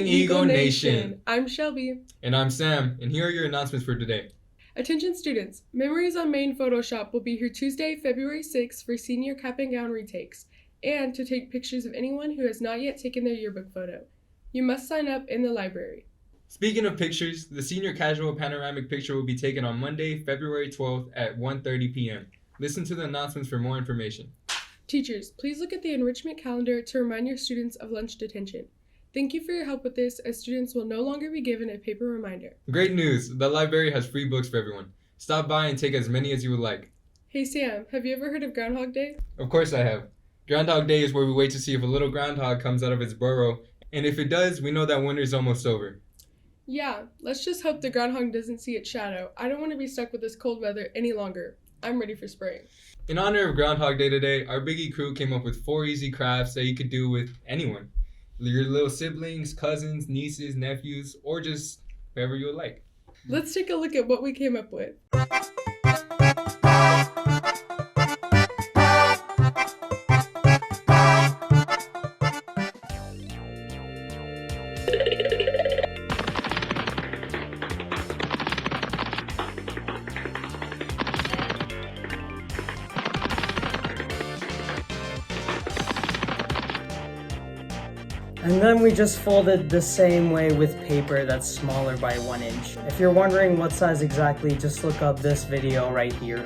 morning, Eagle Nation. I'm Shelby. And I'm Sam, and here are your announcements for today. Attention students, Memories on Main Photoshop will be here Tuesday, February 6th for senior cap and gown retakes, and to take pictures of anyone who has not yet taken their yearbook photo. You must sign up in the library. Speaking of pictures, the senior casual panoramic picture will be taken on Monday, February 12th at 1:30 p.m. Listen to the announcements for more information. Teachers, please look at the enrichment calendar to remind your students of lunch detention. Thank you for your help with this, as students will no longer be given a paper reminder. Great news! The library has free books for everyone. Stop by and take as many as you would like. Hey Sam, have you ever heard of Groundhog Day? Of course I have. Groundhog Day is where we wait to see if a little groundhog comes out of its burrow, and if it does, we know that winter's almost over. Yeah, let's just hope the groundhog doesn't see its shadow. I don't want to be stuck with this cold weather any longer. I'm ready for spring. In honor of Groundhog Day today, our Biggie crew came up with 4 easy crafts that you could do with anyone. Your little siblings, cousins, nieces, nephews, or just whoever you would like. Let's take a look at what we came up with. And then we just fold it the same way with paper that's smaller by 1 inch. If you're wondering what size exactly, just look up this video right here.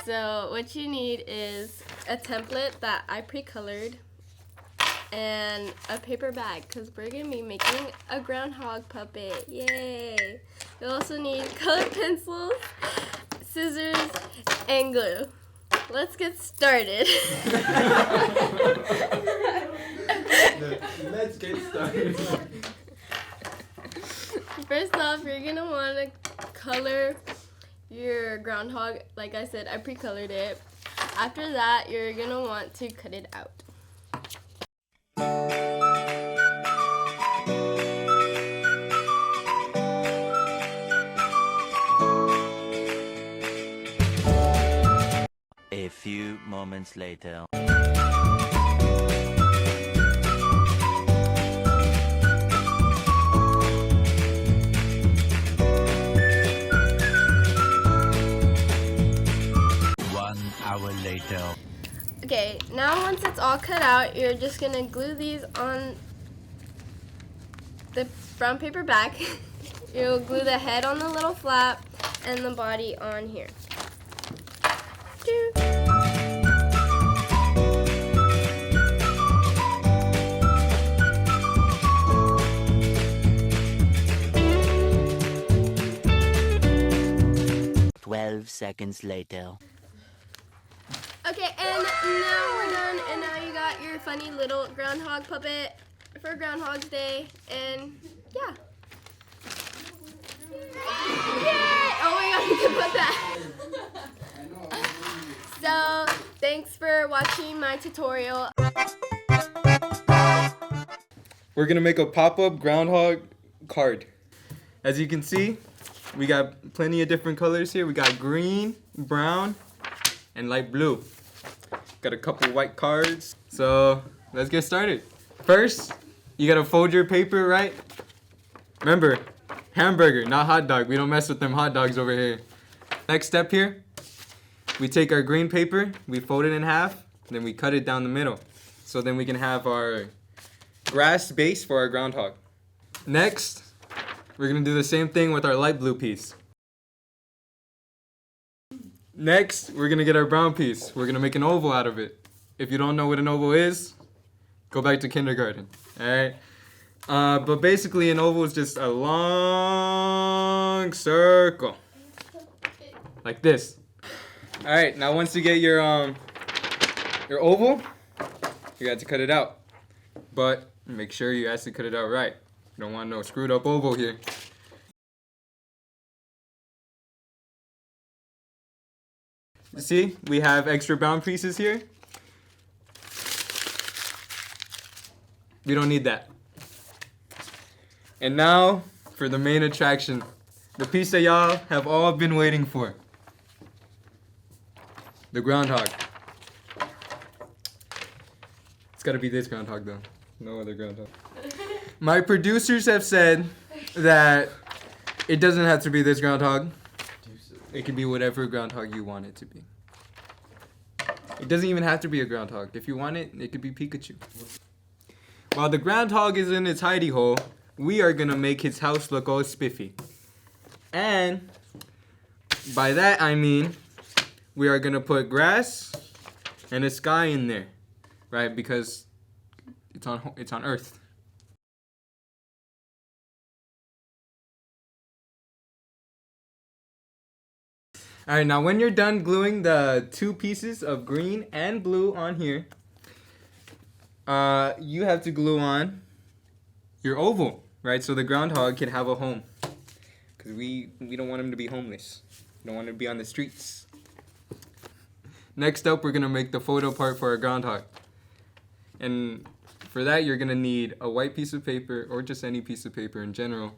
So what you need is a template that I pre-colored and a paper bag, because we're going to be making a groundhog puppet. Yay! You also need colored pencils, scissors, and glue. Let's get started. Let's get started. First off, you're going to want to color your groundhog. Like I said, I pre-colored it. After that, you're gonna want to cut it out. A few moments later. Later. Okay, now once it's all cut out, you're just gonna glue these on the brown paper back. You'll glue the head on the little flap and the body on here. Seconds later. Okay, and now we're done, and now you got your funny little groundhog puppet for Groundhog's Day, and yeah. Yay! Oh my god, you can put that. So, thanks for watching my tutorial. We're gonna make a pop-up groundhog card. As you can see, we got plenty of different colors here. We got green, brown, and light blue. Got a couple white cards. So let's get started. First, you gotta fold your paper, right? Remember, hamburger, not hot dog. We don't mess with them hot dogs over here. Next step here, we take our green paper, we fold it in half, then we cut it down the middle. So then we can have our grass base for our groundhog. Next, We're gonna do the same thing with our light blue piece. Next, we're gonna get our brown piece. We're gonna make an oval out of it. If you don't know what an oval is, go back to kindergarten. Alright? But basically an oval is just a long circle. Like this. Alright, now once you get your oval, you got to cut it out. But make sure you actually cut it out right. You don't want no screwed up oval here. See, we have extra brown pieces here. We don't need that. And now for the main attraction, the piece that y'all have all been waiting for. The groundhog. It's gotta be this groundhog though. No other groundhog. My producers have said that it doesn't have to be this groundhog. It can be whatever groundhog you want it to be. It doesn't even have to be a groundhog. If you want it, it could be Pikachu. While the groundhog is in its hidey hole, we are gonna make his house look all spiffy. And by that I mean we are gonna put grass and a sky in there, right? Because it's on Earth. Alright, now when you're done gluing the two pieces of green and blue on here, you have to glue on your oval, right? So the groundhog can have a home. Because we don't want him to be homeless. We don't want him to be on the streets. Next up, we're going to make the photo part for our groundhog. And for that, you're going to need a white piece of paper, or just any piece of paper in general.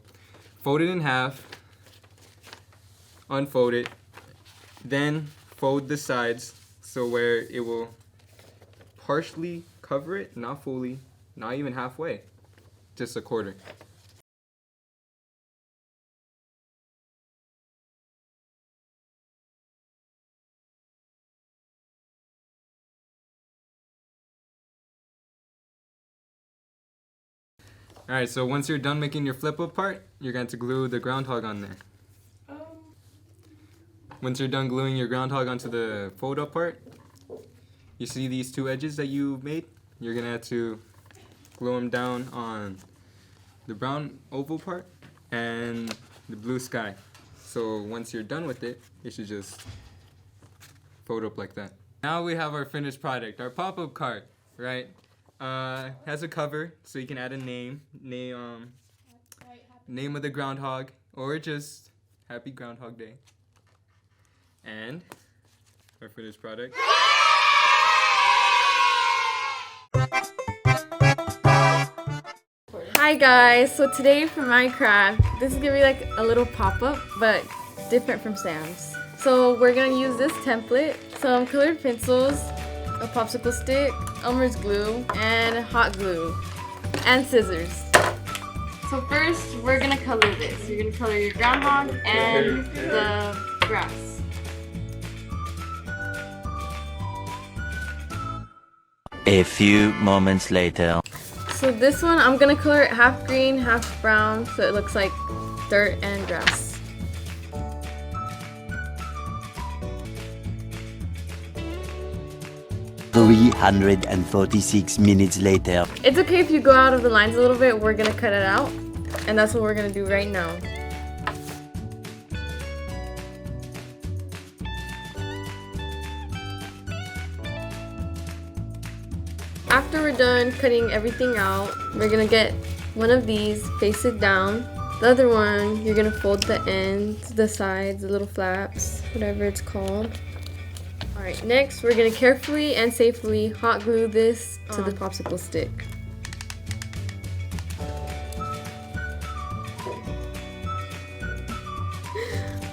Fold it in half. Unfold it. Then fold the sides so where it will partially cover it, not fully, not even halfway, just a quarter. Alright, so once you're done making your flip up part, you're going to glue the groundhog on there. Once you're done gluing your groundhog onto the fold up part, you see these two edges that you made? You're going to have to glue them down on the brown oval part and the blue sky. So once you're done with it, it should just fold up like that. Now we have our finished product, our pop-up card, right? Has a cover, so you can add a name of the groundhog, or just Happy Groundhog Day. And our finished product. Hi guys, so today for Minecraft, this is gonna be like a little pop-up, but different from Sam's. So we're gonna use this template, some colored pencils, a popsicle stick, Elmer's glue, and hot glue, and scissors. So first, we're gonna color this. You're gonna color your groundhog and the grass. A few moments later. So this one, I'm gonna color it half green, half brown, so it looks like dirt and grass. $346 minutes later. It's okay if you go out of the lines a little bit, we're gonna cut it out. And that's what we're gonna do right now. After we're done cutting everything out, we're gonna get one of these, face it down. The other one, you're gonna fold the ends, the sides, the little flaps, whatever it's called. Alright, next we're gonna carefully and safely hot glue this to the popsicle stick.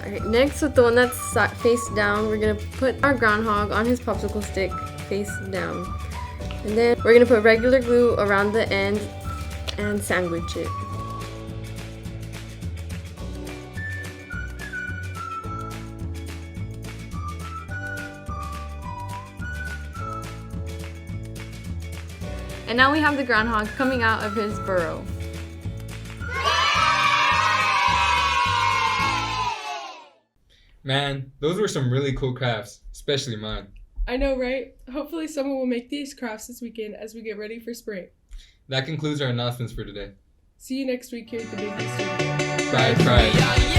Alright, next with the one that's face down, we're gonna put our groundhog on his popsicle stick face down. And then we're gonna put regular glue around the end and sandwich it. And now we have the groundhog coming out of his burrow. Man, those were some really cool crafts, especially mine. I know, right? Hopefully someone will make these crafts this weekend as we get ready for spring. That concludes our announcements for today. See you next week here at the Big Studio. Pride, pride.